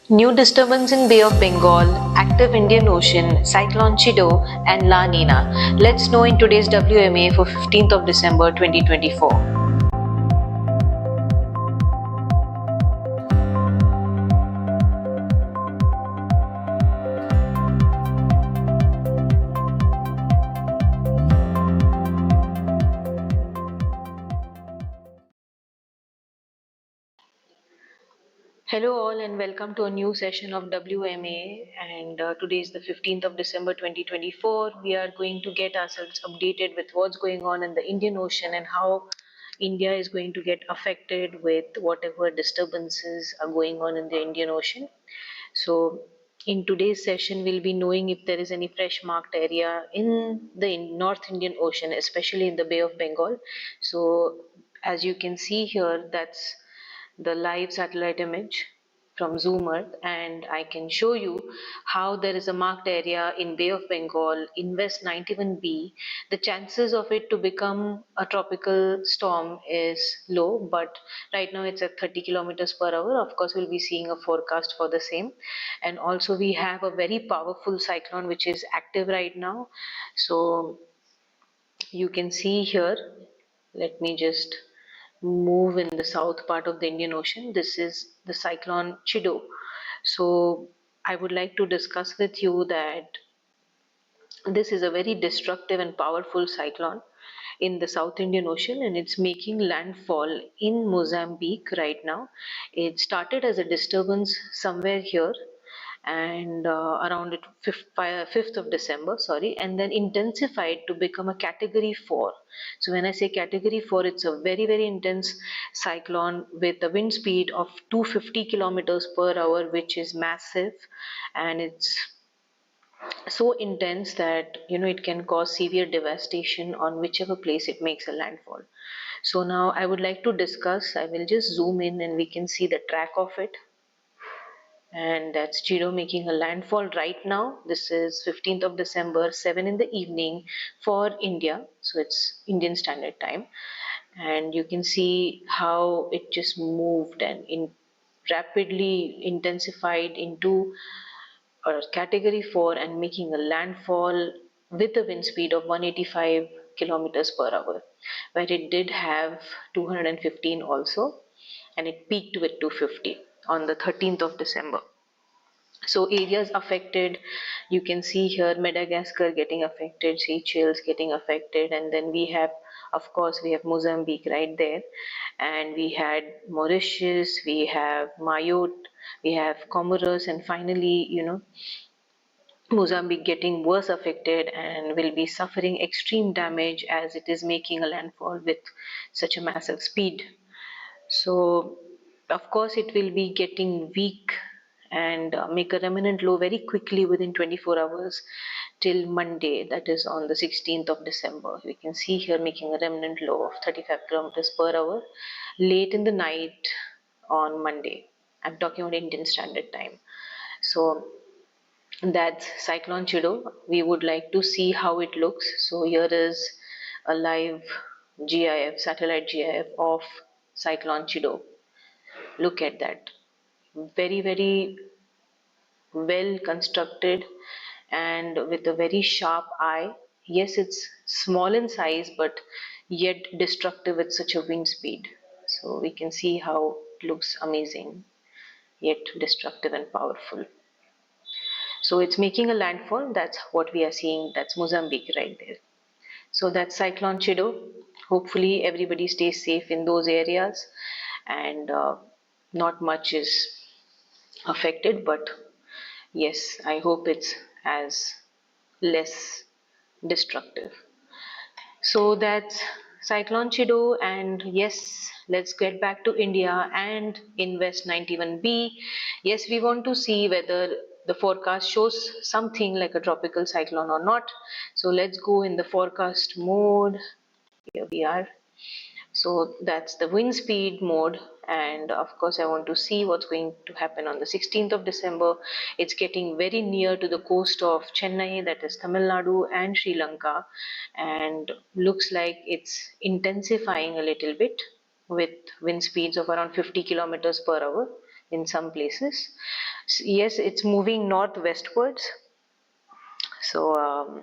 New disturbance in Bay of Bengal, active Indian Ocean, Cyclone Chido and La Nina. Let's know in today's WMA for 15th of December 2024. Hello all and welcome to a new session of WMA, and today is the 15th of December 2024. We are going to get ourselves updated with what's going on in the Indian Ocean and how India is going to get affected with whatever disturbances are going on in the Indian Ocean. So in today's session, we'll be knowing if there is any fresh marked area in the North Indian Ocean, especially in the Bay of Bengal. So as you can see here, that's the live satellite image from Zoom Earth, and I can show you how there is a marked area in Bay of Bengal in West 91B. The chances of it to become a tropical storm is low, but right now it's at 30 kilometers per hour. Of course, we'll be seeing a forecast for the same. And also we have a very powerful cyclone which is active right now. So you can see here, let me just move in the south part of the Indian Ocean. This is the cyclone Chido. So I would like to discuss with you that this is a very destructive and powerful cyclone in the South Indian Ocean, and it's making landfall in Mozambique right now. It started as a disturbance somewhere here and around 5th of December, sorry, and then intensified to become a category 4. So when I say category 4, it's a very, very intense cyclone with a wind speed of 250 kilometers per hour, which is massive, and it's so intense that it can cause severe devastation on whichever place it makes a landfall. So now I would like to discuss, I will just zoom in and we can see the track of it, and that's Chido making a landfall right now. This is 15th of December, 7 in the evening for India, so it's Indian Standard Time, and you can see how it just moved and rapidly intensified into or category 4 and making a landfall with a wind speed of 185 kilometers per hour, where it did have 215 also, and it peaked with 250 on the 13th of December. So areas affected, you can see here Madagascar getting affected, Seychelles getting affected, and then we have, of course, we have Mozambique right there, and we had Mauritius, we have Mayotte, we have Comoros, and finally, Mozambique getting worse affected and will be suffering extreme damage as it is making a landfall with such a massive speed. So, of course, it will be getting weak and make a remnant low very quickly within 24 hours till Monday, that is on the 16th of December. We can see here making a remnant low of 35 kilometers per hour late in the night on Monday. I'm talking about Indian Standard Time. So that's Cyclone Chido. We would like to see how it looks. So here is a live GIF, satellite GIF of Cyclone Chido. Look at that. Very, very well constructed and with a very sharp eye. Yes, it's small in size, but yet destructive with such a wind speed. So we can see how it looks amazing, yet destructive and powerful. So it's making a landfall. That's what we are seeing. That's Mozambique right there. So that's Cyclone Chido. Hopefully everybody stays safe in those areas, and not much is affected. But yes, I hope it's as less destructive. So that's Cyclone Chido, and yes, let's get back to India and invest 91B. Yes, we want to see whether the forecast shows something like a tropical cyclone or not. So let's go in the forecast mode. Here we are. So that's the wind speed mode, and of course I want to see what's going to happen on the 16th of December. It's getting very near to the coast of Chennai, that is Tamil Nadu and Sri Lanka, and looks like it's intensifying a little bit with wind speeds of around 50 kilometers per hour. in some places. Yes, it's moving northwestwards. So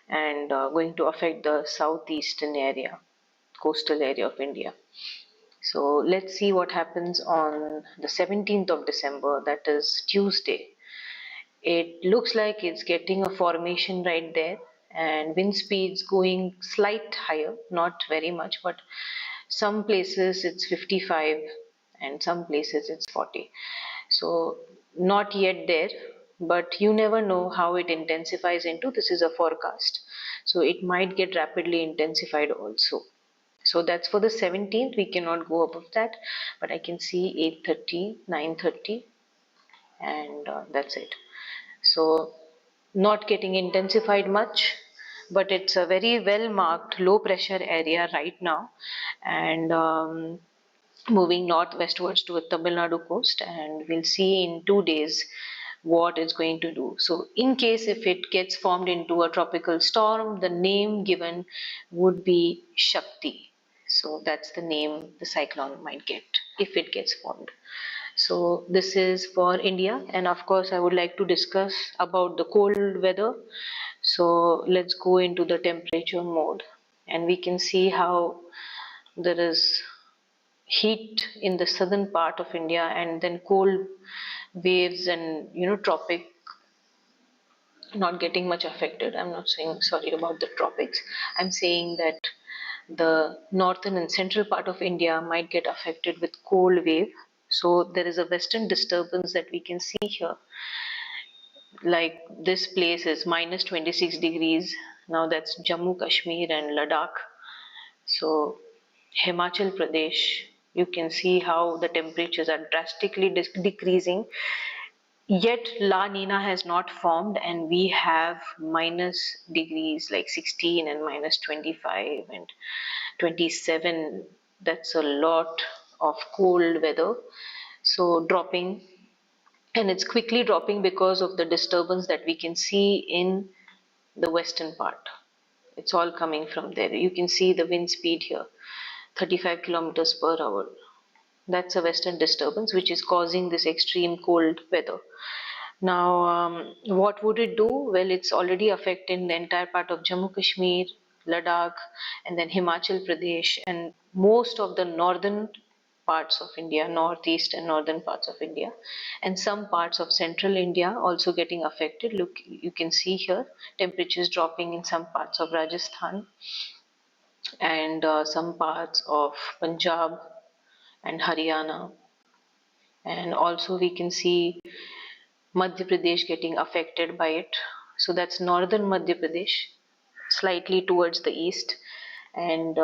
and going to affect the southeastern area, coastal area of India. So let's see what happens on the 17th of December, that is Tuesday. It looks like it's getting a formation right there, and wind speeds going slight higher, not very much, but some places it's 55 and some places it's 40. So not yet there, but you never know how it intensifies into. This is a forecast, so it might get rapidly intensified also. So that's for the 17th. We cannot go above that, but I can see 8:30, 9:30, and that's it. So not getting intensified much, but it's a very well marked low pressure area right now, and moving northwestwards to the Tamil Nadu coast, and we'll see in 2 days what it's going to do. So in case if it gets formed into a tropical storm, the name given would be Shakti. So that's the name the cyclone might get if it gets formed. So this is for India, and of course I would like to discuss about the cold weather. So let's go into the temperature mode, and we can see how there is heat in the southern part of India, and then cold waves and tropic not getting much affected. I'm not saying sorry about the tropics. I'm saying that the northern and central part of India might get affected with cold wave. So there is a western disturbance that we can see here. Like this place is minus 26 degrees. Now that's Jammu, Kashmir and Ladakh. So Himachal Pradesh, you can see how the temperatures are drastically decreasing. Yet La Nina has not formed, and we have minus degrees like 16 and minus 25 and 27. That's a lot of cold weather. So dropping, and it's quickly dropping because of the disturbance that we can see in the western part. It's all coming from there. You can see the wind speed here, 35 kilometers per hour. That's a western disturbance which is causing this extreme cold weather. Now, what would it do? Well, it's already affecting the entire part of Jammu Kashmir, Ladakh, and then Himachal Pradesh, and most of the northern parts of India, northeast and northern parts of India, and some parts of central India also getting affected. Look, you can see here temperatures dropping in some parts of Rajasthan and some parts of Punjab and Haryana, and also we can see Madhya Pradesh getting affected by it. So that's northern Madhya Pradesh, slightly towards the east, and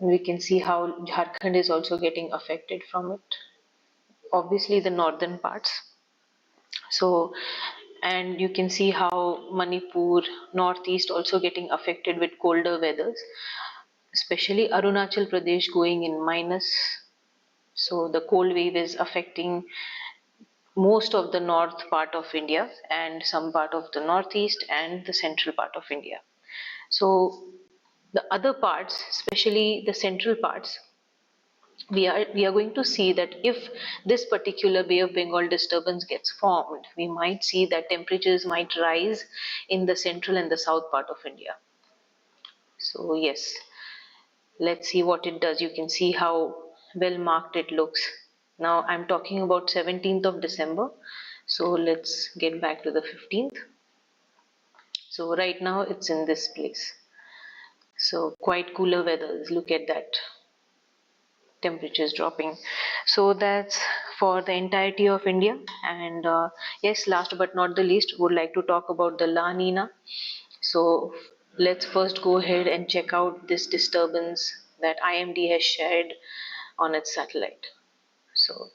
we can see how Jharkhand is also getting affected from it. Obviously, the northern parts. So, and you can see how Manipur, northeast also getting affected with colder weathers, especially Arunachal Pradesh going in minus. So the cold wave is affecting most of the north part of India and some part of the northeast and the central part of India. So the other parts, especially the central parts, we are going to see that if this particular Bay of Bengal disturbance gets formed, we might see that temperatures might rise in the central and the south part of India. So yes, let's see what it does. You can see how well marked it looks. Now I'm talking about 17th of December. So let's get back to the 15th. So right now it's in this place. So quite cooler weathers. Look at that. Temperatures dropping. So that's for the entirety of India. And yes, last but not the least, would like to talk about the La Nina. So let's first go ahead and check out this disturbance that IMD has shared on its satellite. So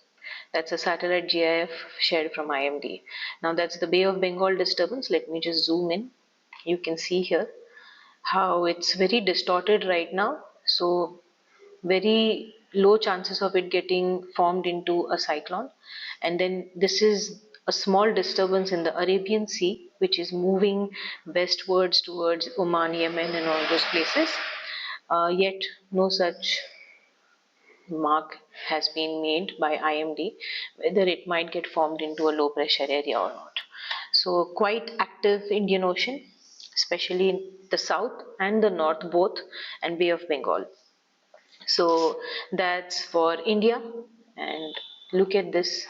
that's a satellite GIF shared from IMD. Now that's the Bay of Bengal disturbance. Let me just zoom in. You can see here how it's very distorted right now. So very low chances of it getting formed into a cyclone. And then this is a small disturbance in the Arabian Sea, which is moving westwards towards Oman, Yemen and all those places. Yet no such mark has been made by IMD whether it might get formed into a low pressure area or not. So quite active Indian Ocean, especially in the south and the north both, and Bay of Bengal. So that's for India. And look at this,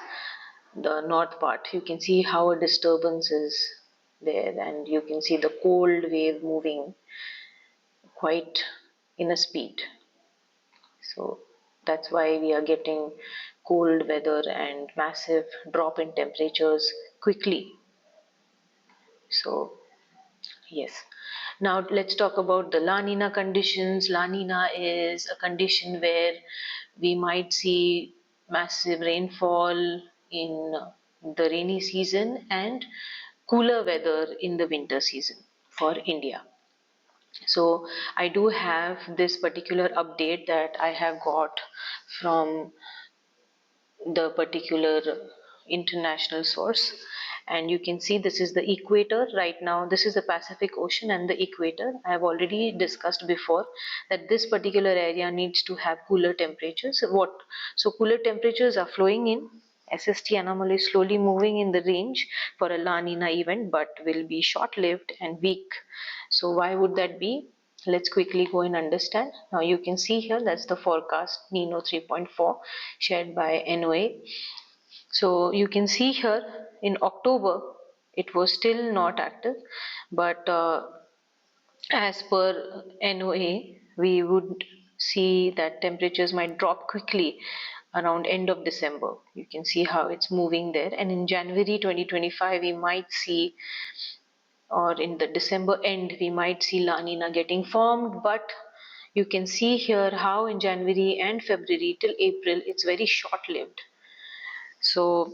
the north part, you can see how a disturbance is there, and you can see the cold wave moving quite in a speed. So that's why we are getting cold weather and massive drop in temperatures quickly. So yes. Now let's talk about the La Nina conditions. La Nina is a condition where we might see massive rainfall in the rainy season and cooler weather in the winter season for India. So I do have this particular update that I have got from the particular international source, and you can see this is the equator right now. This is the Pacific Ocean and the equator. I have already discussed before that this particular area needs to have cooler temperatures. So cooler temperatures are flowing in. SST anomaly is slowly moving in the range for a La Nina event, but will be short-lived and weak. So why would that be? Let's quickly go and understand. Now you can see here that's the forecast Nino 3.4 shared by NOA. So you can see here in October it was still not active, but as per NOA we would see that temperatures might drop quickly around end of December. You can see how it's moving there, and in January 2025 we might see, or in the December end we might see La Nina getting formed. But you can see here how in January and February till April it's very short-lived. So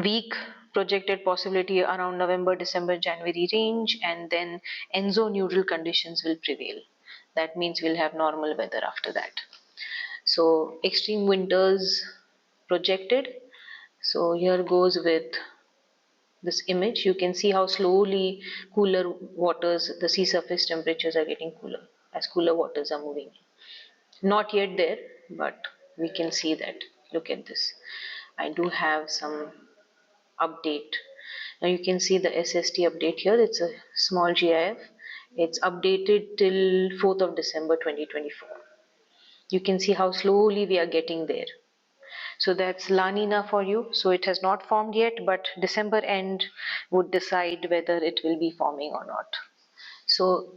weak projected possibility around November, December, January range, and then Enzo neutral conditions will prevail. That means we'll have normal weather after that. So extreme winters projected. So here goes with this image. You can see how slowly cooler waters, the sea surface temperatures are getting cooler as cooler waters are moving. Not yet there, but we can see that. Look at this. I do have some update. Now you can see the SST update here. It's a small GIF. It's updated till 4th of December 2024. You can see how slowly we are getting there. So that's La Nina for you. So it has not formed yet, but December end would decide whether it will be forming or not. So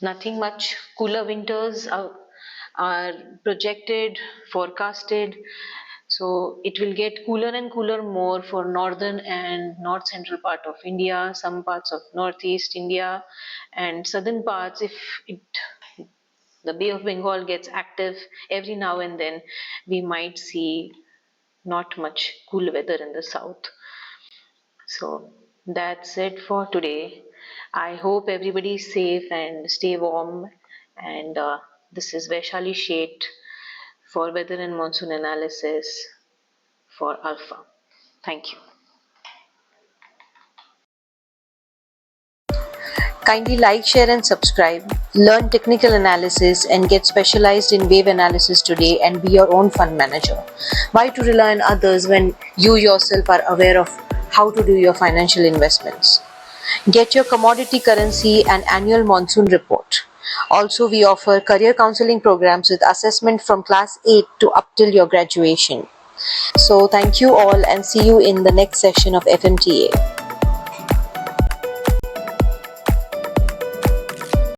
nothing much. Cooler winters are projected, forecasted. So it will get cooler and cooler more for northern and north central part of India, some parts of northeast India, and southern parts. If the Bay of Bengal gets active every now and then, we might see not much cool weather in the south. So that's it for today. I hope everybody is safe and stay warm. And this is Vaishali Sheth for Weather and Monsoon Analysis for Alpha. Thank you. Kindly like, share and subscribe. Learn technical analysis and get specialized in wave analysis today and be your own fund manager. Why to rely on others when you yourself are aware of how to do your financial investments? Get your commodity currency and annual monsoon report. Also, we offer career counseling programs with assessment from class 8 to up till your graduation. So thank you all and see you in the next session of FMTA.